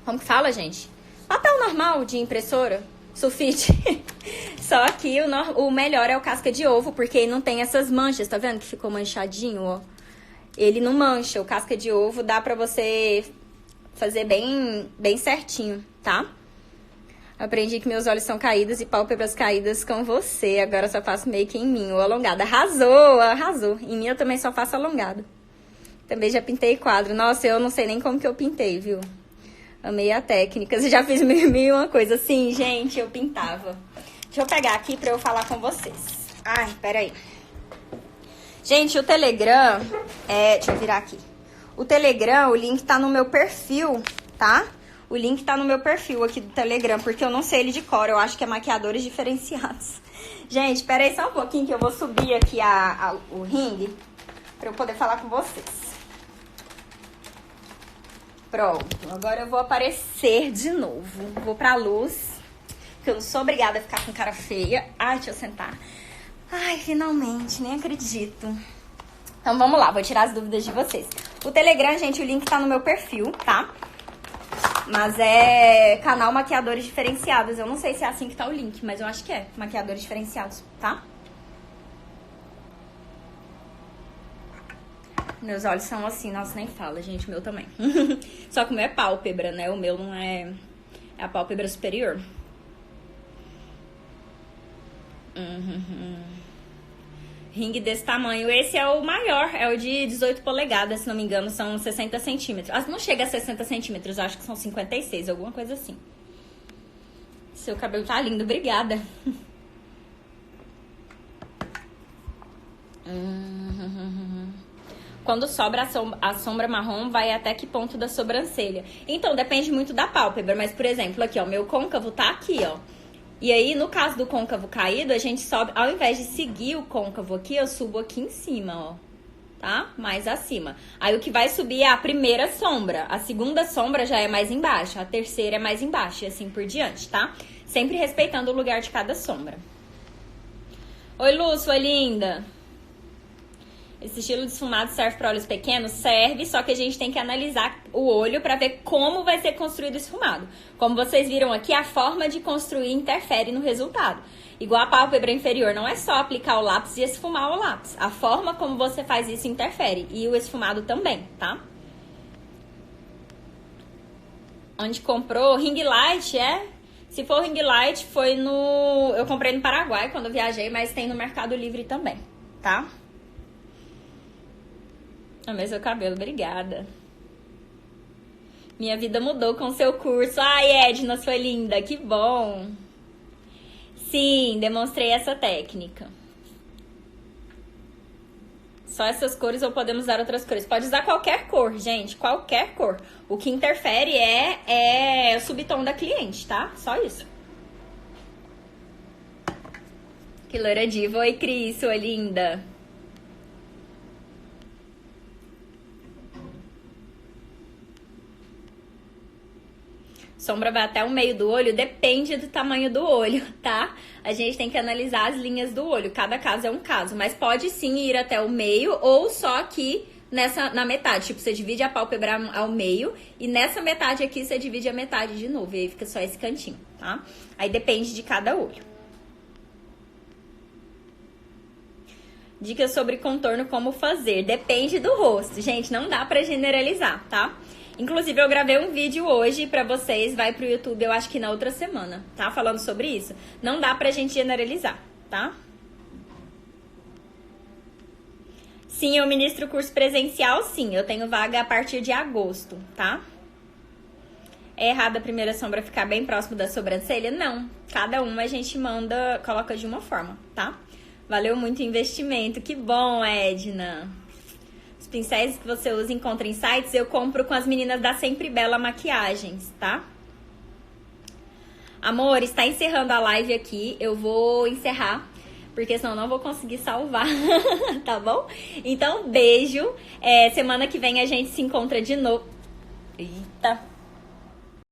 como que fala, gente? Papel normal de impressora, sulfite. Só que o melhor é o casca de ovo, porque ele não tem essas manchas, tá vendo que ficou manchadinho, ó? Ele não mancha, o casca de ovo dá pra você fazer bem certinho, tá? Aprendi que meus olhos são caídos e pálpebras caídas com você, agora só faço make em mim, ou alongada. Arrasou, arrasou. Em mim eu também só faço alongado. Também já pintei quadro. Nossa, eu não sei nem como que eu pintei, viu? Amei a técnica. Eu já fiz mil e uma coisa. Sim, gente, eu pintava. Deixa Deixa eu pegar aqui pra eu falar com vocês. Ai, peraí. Gente, o Telegram... deixa eu virar aqui. O Telegram, o link tá no meu perfil, tá? O link tá no meu perfil aqui do Telegram, porque eu não sei ele de cor. Eu acho que é maquiadores diferenciados. Gente, peraí só um pouquinho que eu vou subir aqui o ringue pra eu poder falar com vocês. Pronto, agora eu vou aparecer de novo. Vou pra luz, porque eu não sou obrigada a ficar com cara feia. Ai, deixa eu sentar. Ai, finalmente, nem acredito. Então vamos lá, vou tirar as dúvidas de vocês. O Telegram, gente, o link tá no meu perfil, tá? Mas é canal Maquiadores Diferenciados. Eu não sei se é assim que tá o link, mas eu acho que é Maquiadores Diferenciados, tá? Meus olhos são assim, nossa, nem fala, gente, o meu também. Só que o meu é pálpebra, né? O meu não é... É a pálpebra superior. Ringue desse tamanho. Esse é o maior, é o de 18 polegadas, se não me engano, são 60 centímetros. Não chega a 60 centímetros, acho que são 56, alguma coisa assim. Seu cabelo tá lindo, obrigada. Quando sobra a sombra marrom, vai até que ponto da sobrancelha? Então, depende muito da pálpebra, mas, por exemplo, aqui, ó, meu côncavo tá aqui, ó. E aí, no caso do côncavo caído, a gente sobe, ao invés de seguir o côncavo aqui, eu subo aqui em cima, ó, tá? Mais acima. Aí, o que vai subir é a primeira sombra, a segunda sombra já é mais embaixo, a terceira é mais embaixo e assim por diante, tá? Sempre respeitando o lugar de cada sombra. Oi, Lu, sua linda! Esse estilo de esfumado serve para olhos pequenos? Serve, só que a gente tem que analisar o olho para ver como vai ser construído o esfumado. Como vocês viram aqui, a forma de construir interfere no resultado. Igual a pálpebra inferior, não é só aplicar o lápis e esfumar o lápis. A forma como você faz isso interfere. E o esfumado também, tá? Onde comprou? Ring light, é? Se for ring light, foi no... Eu comprei no Paraguai quando eu viajei, mas tem no Mercado Livre também, tá? Amei seu cabelo, obrigada. Minha vida mudou com o seu curso. Ai, Edna, sua linda, que bom. Sim, demonstrei essa técnica. Só essas cores ou podemos usar outras cores? Pode usar qualquer cor, gente, qualquer cor. O que interfere é o subtom da cliente, tá? Só isso. Que loira diva. Oi, Cris, sua linda. Sombra vai até o meio do olho, depende do tamanho do olho, tá? A gente tem que analisar as linhas do olho, cada caso é um caso, mas pode sim ir até o meio ou só aqui na metade. Tipo, você divide a pálpebra ao meio e nessa metade aqui você divide a metade de novo e aí fica só esse cantinho, tá? Aí depende de cada olho. Dicas sobre contorno, como fazer. Depende do rosto, gente, não dá pra generalizar, tá? Inclusive, eu gravei um vídeo hoje pra vocês, vai pro YouTube, eu acho que na outra semana, tá? Falando sobre isso. Não dá pra gente generalizar, tá? Sim, eu ministro curso presencial, sim. Eu tenho vaga a partir de agosto, tá? É errado a primeira sombra ficar bem próximo da sobrancelha? Não. Cada uma a gente manda, coloca de uma forma, tá? Valeu muito o investimento. Que bom, Edna. Os pincéis que você usa encontra em sites, eu compro com as meninas da Sempre Bela Maquiagens, tá? Amor, está encerrando a live aqui. Eu vou encerrar, porque senão eu não vou conseguir salvar, tá bom? Então, beijo. Semana que vem a gente se encontra de novo. Eita!